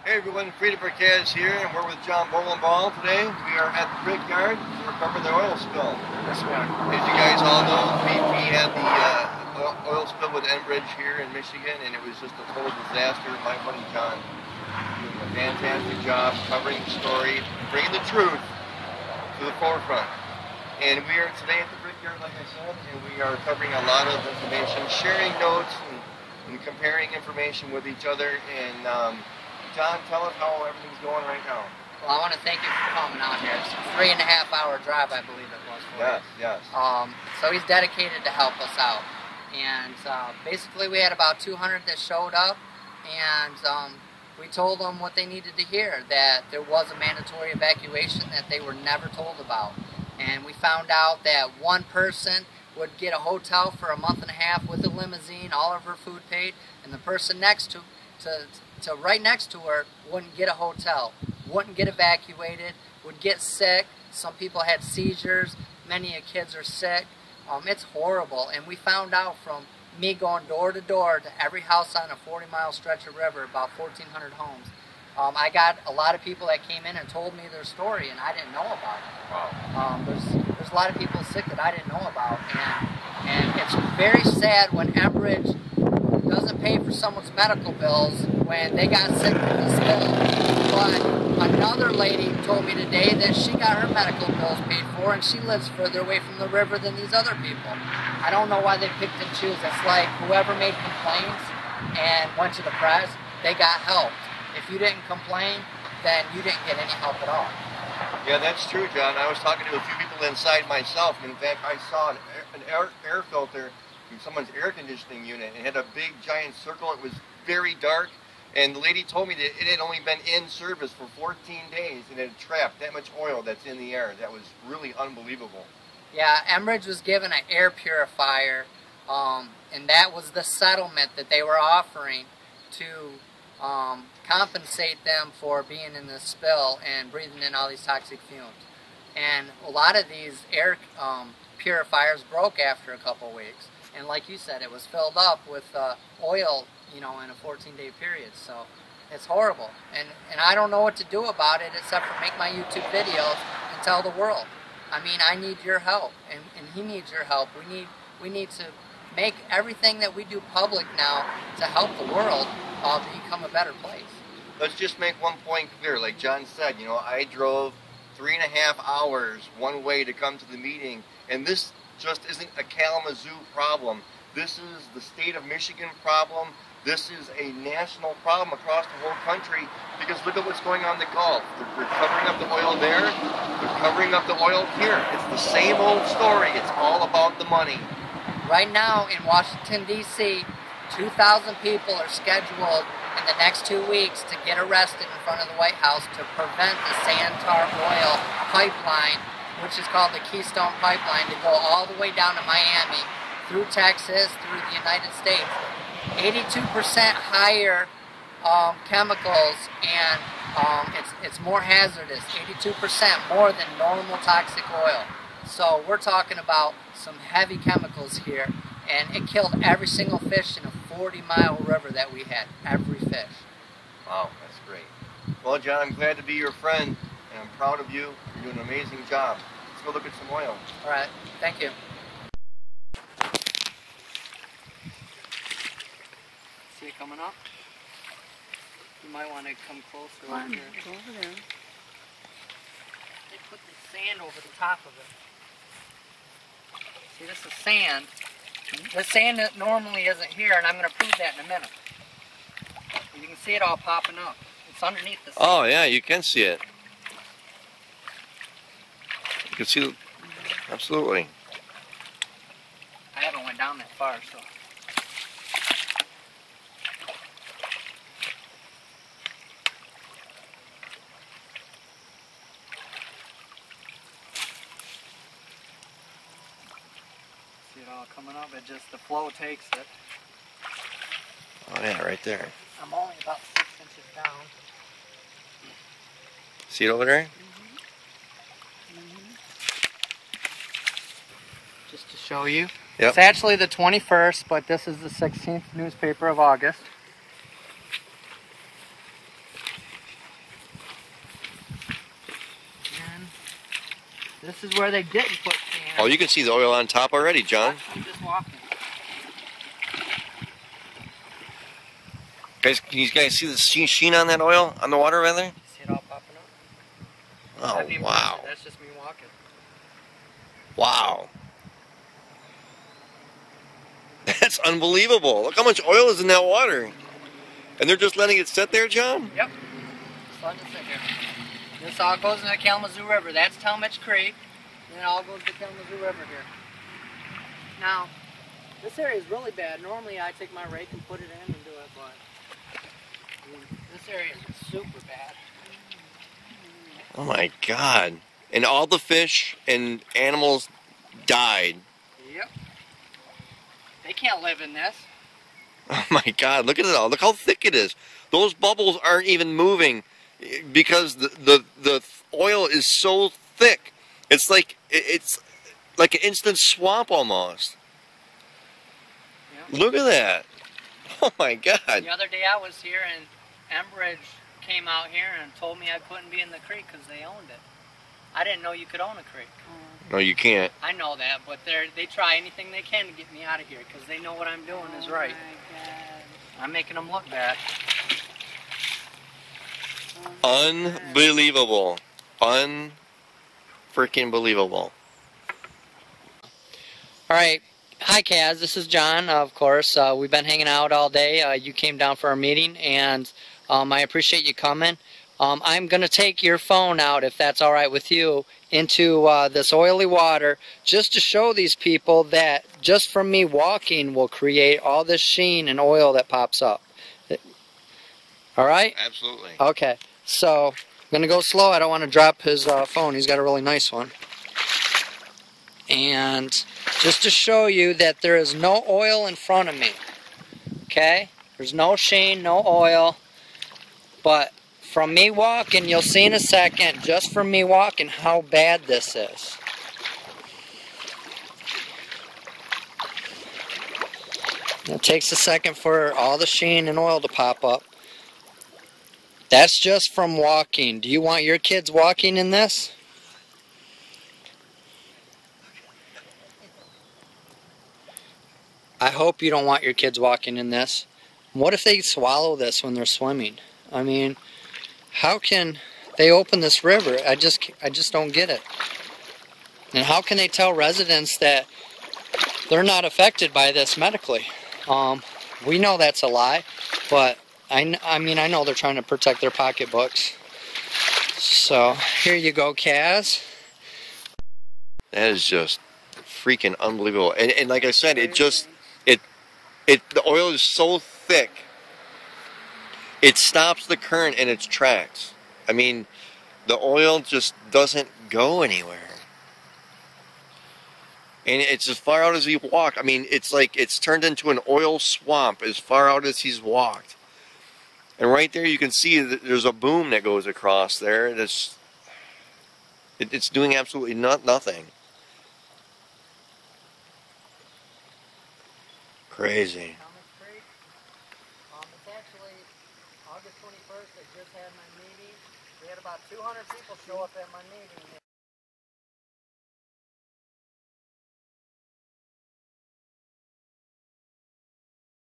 Hey everyone, Frida Burkaz here, and we're with John Bolenbaugh today. We are at the brickyard. We're covering the oil spill. Yes, ma'am. As you guys all know, we had the oil spill with Enbridge here in Michigan, and it was just a total disaster. My buddy John doing a fantastic job covering the story, bringing the truth to the forefront. And we are today at the brickyard, like I said, and we are covering a lot of information, sharing notes and comparing information with each other. And John, tell us how everything's going right now. Well, I want to thank you for coming out here. It's a 3.5-hour drive, I believe it was for you. Yes. So he's dedicated to help us out. And basically we had about 200 that showed up, and we told them what they needed to hear, that there was a mandatory evacuation that they were never told about. And we found out that one person would get a hotel for a month and a half with a limousine, all of her food paid, and the person next to right next to her wouldn't get a hotel, wouldn't get evacuated, would get sick. Some people had seizures, many kids are sick. It's horrible. And we found out from me going door to door to every house on a 40-mile stretch of river, about 1,400 homes. I got a lot of people that came in and told me their story, and I didn't know about it. Wow. There's a lot of people sick that I didn't know about, and it's very sad when Enbridge doesn't pay for someone's medical bills when they got sick from the spill. But another lady told me today that she got her medical bills paid for, and she lives further away from the river than these other people. I don't know why they picked and choose. It's like whoever made complaints and went to the press, they got helped. If you didn't complain, then you didn't get any help at all. Yeah, that's true, John. I was talking to a few people inside myself, and in fact, I saw an air filter from someone's air conditioning unit. It had a big, giant circle. It was very dark, and the lady told me that it had only been in service for 14 days, and it had trapped that much oil that's in the air. That was really unbelievable. Yeah, Enbridge was given an air purifier, and that was the settlement that they were offering to compensate them for being in this spill and breathing in all these toxic fumes. And a lot of these air purifiers broke after a couple weeks. And like you said, it was filled up with oil, you know, in a 14-day period. So it's horrible. And I don't know what to do about it except for make my YouTube videos and tell the world. I mean, I need your help, and he needs your help. We need to make everything that we do public now to help the world become a better place. Let's just make one point clear. Like John said, you know, I drove 3.5 hours one way to come to the meeting, and this just isn't a Kalamazoo problem. This is the state of Michigan problem. This is a national problem across the whole country, because look at what's going on in the Gulf. They're covering up the oil there. They're covering up the oil here. It's the same old story. It's all about the money. Right now in Washington, D.C., 2,000 people are scheduled in the next 2 weeks to get arrested in front of the White House to prevent the Santar oil pipeline, which is called the Keystone Pipeline, to go all the way down to Miami, through Texas, through the United States. 82% higher chemicals, and it's more hazardous, 82% more than normal toxic oil. So we're talking about some heavy chemicals here, and it killed every single fish in a 40-mile river that we had, every fish. Wow, that's great. Well, John, I'm glad to be your friend, and I'm proud of you. You're doing an amazing job. Let's go look at some oil. All right, thank you. See it coming up? You might want to come closer over here. Go over there. They put the sand over the top of it. See, this is sand. The sand that normally isn't here, and I'm going to prove that in a minute. You can see it all popping up. It's underneath the sand. Oh, yeah, you can see it. You can see it. Absolutely. I haven't went down that far, so. See it all coming up, it just, the flow takes it. Oh yeah, right there. I'm only about 6 inches down. See it over there? Just to show you. Yep. It's actually the 21st, but this is the 16th newspaper of August. This is where they didn't put sand. Oh, you can see the oil on top already, John. I'm just walking. Guys, can you guys see the sheen on that oil, on the water rather? See it all popping up? Oh, wow. That's just me walking. Wow. That's unbelievable. Look how much oil is in that water. And they're just letting it sit there, John? Yep. Just letting it sit here. This all goes in the Kalamazoo River. That's Talmadge Creek. And it all goes to the Kalamazoo River here. Now, this area is really bad. Normally I take my rake and put it in and do it, but this area is super bad. Oh my God. And all the fish and animals died. Yep. They can't live in this. Oh my God, look at it all. Look how thick it is. Those bubbles aren't even moving because the oil is so thick. It's like an instant swamp almost. Yep. Look at that. Oh my God. The other day I was here and Enbridge came out here and told me I couldn't be in the creek because they owned it. I didn't know you could own a creek. No, you can't. I know that, but they try anything they can to get me out of here because they know what I'm doing is right. I'm making them look bad. Unbelievable. Un-freaking believable. Alright, hi Kaz, this is John, of course. We've been hanging out all day. You came down for our meeting and I appreciate you coming. I'm going to take your phone out, if that's alright with you, into this oily water just to show these people that just from me walking will create all this sheen and oil that pops up. Alright? Absolutely. Okay, so I'm going to go slow. I don't want to drop his phone. He's got a really nice one. And just to show you that there is no oil in front of me. Okay? There's no sheen, no oil. But from me walking, you'll see in a second, just from me walking, how bad this is. It takes a second for all the sheen and oil to pop up. That's just from walking. Do you want your kids walking in this? I hope you don't want your kids walking in this. What if they swallow this when they're swimming? I mean, how can they open this river? I just don't get it. And how can they tell residents that they're not affected by this medically? We know that's a lie, but I mean, I know they're trying to protect their pocketbooks. So, here you go, Kaz. That is just freaking unbelievable. And like I said, the oil is so thick, it stops the current in its tracks. I mean, the oil just doesn't go anywhere. And it's as far out as he walked. I mean, it's like it's turned into an oil swamp as far out as he's walked. And right there you can see that there's a boom that goes across there. It's doing absolutely nothing. Crazy. It's actually August 21st. I just had my meeting. We had about 200 people show up at my meeting.